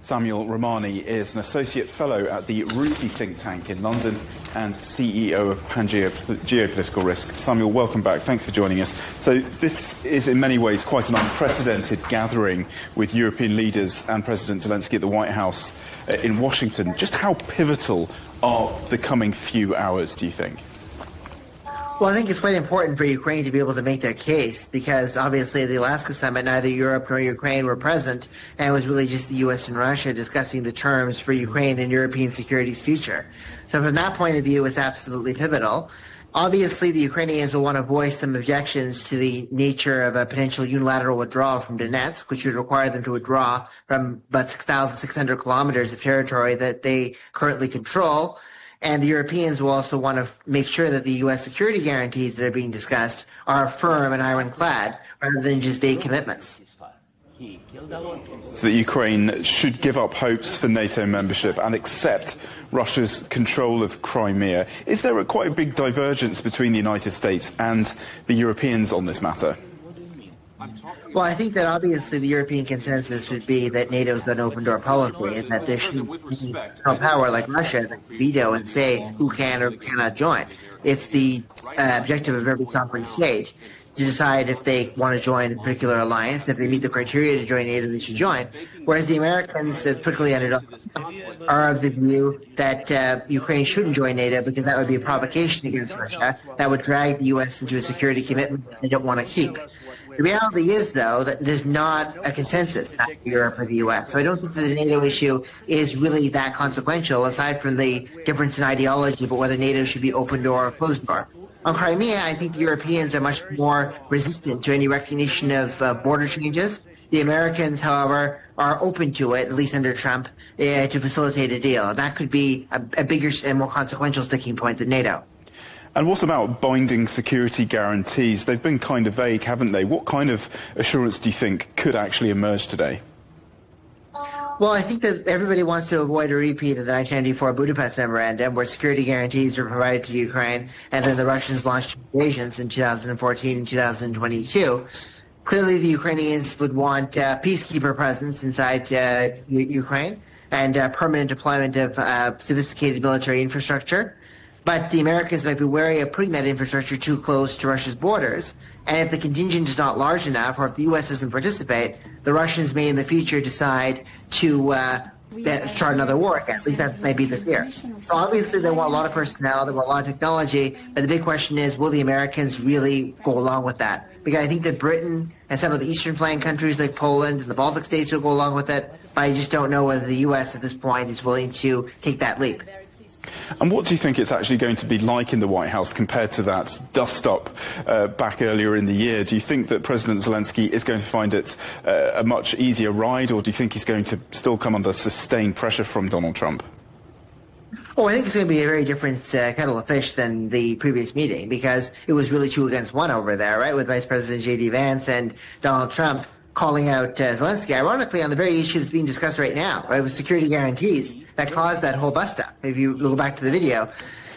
Samuel Ramani is an associate fellow at the RUSI think tank in London and CEO of Pangea Geopolitical Risk. Samuel, welcome back. Thanks for joining us. So this is in many ways quite an unprecedented gathering with European leaders and President Zelenskyy at the White House in Washington. Just how pivotal are the coming few hours, do you think? Well, I think it's quite important for Ukraine to be able to make their case because obviously at the Alaska summit, neither Europe nor Ukraine were present, and it was really just the U.S. and Russia discussing the terms for Ukraine and European security's future. So from that point of view, it's absolutely pivotal. Obviously, the Ukrainians will want to voice some objections to the nature of a potential unilateral withdrawal from Donetsk, which would require them to withdraw from about 6,600 kilometers of territory that they currently control. And the Europeans will also want to make sure that the U.S. security guarantees that are being discussed are firm and ironclad rather than just vague commitments. So that Ukraine should give up hopes for NATO membership and accept Russia's control of Crimea. Is there quite a big divergence between the United States and the Europeans on this matter? Well, I think that obviously the European consensus would be that NATO is an open-door policy and that there shouldn't be no power like Russia that can veto and say who can or cannot join. It's the objective of every sovereign state to decide if they want to join a particular alliance. If they meet the criteria to join NATO, they should join. Whereas the Americans, particularly under Donald Trump, are of the view that Ukraine shouldn't join NATO because that would be a provocation against Russia. That would drag the U.S. into a security commitment they don't want to keep. The reality is, though, that there's not a consensus in Europe or the U.S. So I don't think that the NATO issue is really that consequential, aside from the difference in ideology about whether NATO should be open door or closed door. On Crimea, I think the Europeans are much more resistant to any recognition of border changes. The Americans, however, are open to it, at least under Trump, to facilitate a deal. And that could be a bigger and more consequential sticking point than NATO. And what about binding security guarantees? They've been kind of vague, haven't they? What kind of assurance do you think could actually emerge today? Well, I think that everybody wants to avoid a repeat of the 1994 Budapest Memorandum, where security guarantees were provided to Ukraine, and then the Russians launched invasions in 2014 and 2022. Clearly, the Ukrainians would want peacekeeper presence inside Ukraine and permanent deployment of sophisticated military infrastructure. But the Americans might be wary of putting that infrastructure too close to Russia's borders. And if the contingent is not large enough, or if the U.S. doesn't participate, the Russians may in the future decide to start another war again. At least that may be the fear. So obviously they want a lot of personnel, they want a lot of technology, but the big question is, will the Americans really go along with that? Because I think that Britain and some of the eastern flank countries like Poland and the Baltic states will go along with it, but I just don't know whether the U.S. at this point is willing to take that leap. And what do you think it's actually going to be like in the White House compared to that dust-up back earlier in the year? Do you think that President Zelenskyy is going to find it a much easier ride, or do you think he's going to still come under sustained pressure from Donald Trump? Oh, I think it's going to be a very different kettle of fish than the previous meeting, because it was really 2 against 1 over there, right, with Vice President J.D. Vance and Donald Trump calling out Zelenskyy, ironically, on the very issue that's being discussed right now, right, with security guarantees that caused that whole bust-up. If you go back to the video,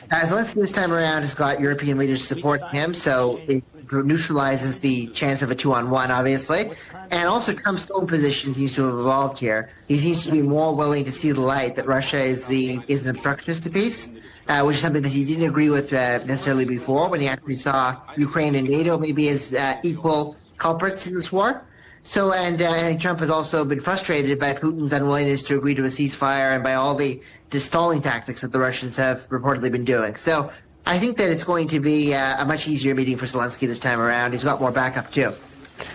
Zelenskyy this time around has got European leaders supporting him, so it neutralizes the chance of a 2-on-1, obviously. And also Trump's own position seems to have evolved here. He seems to be more willing to see the light that Russia is an obstructionist to peace, which is something that he didn't agree with necessarily before, when he actually saw Ukraine and NATO maybe as equal culprits in this war. So, and I think Trump has also been frustrated by Putin's unwillingness to agree to a ceasefire and by all the stalling tactics that the Russians have reportedly been doing. So I think that it's going to be a much easier meeting for Zelenskyy this time around. He's got more backup, too.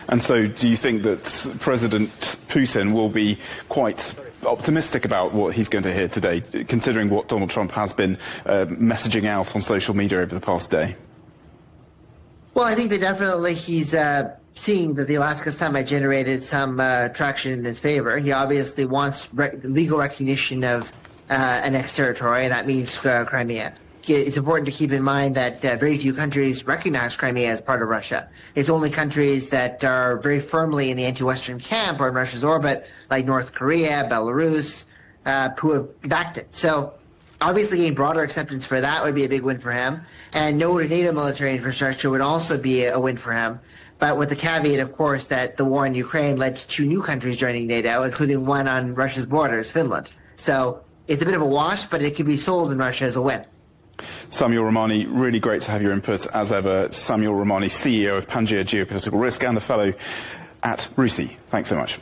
And so do you think that President Putin will be quite optimistic about what he's going to hear today, considering what Donald Trump has been messaging out on social media over the past day? Well, I think that definitely he's seeing that the Alaska summit generated some traction in his favor. He obviously wants legal recognition of annexed territory, and that means Crimea. It's important to keep in mind that very few countries recognize Crimea as part of Russia. It's only countries that are very firmly in the anti-Western camp or in Russia's orbit, like North Korea, Belarus, who have backed it. So obviously getting broader acceptance for that would be a big win for him. And no to NATO military infrastructure would also be a win for him. but with the caveat, of course, that the war in Ukraine led to 2 new countries joining NATO, including one on Russia's borders, Finland. So it's a bit of a wash, but it can be sold in Russia as a win. Samuel Ramani, really great to have your input as ever. Samuel Ramani, CEO of Pangea Geopolitical Risk and a fellow at RUSI. Thanks so much.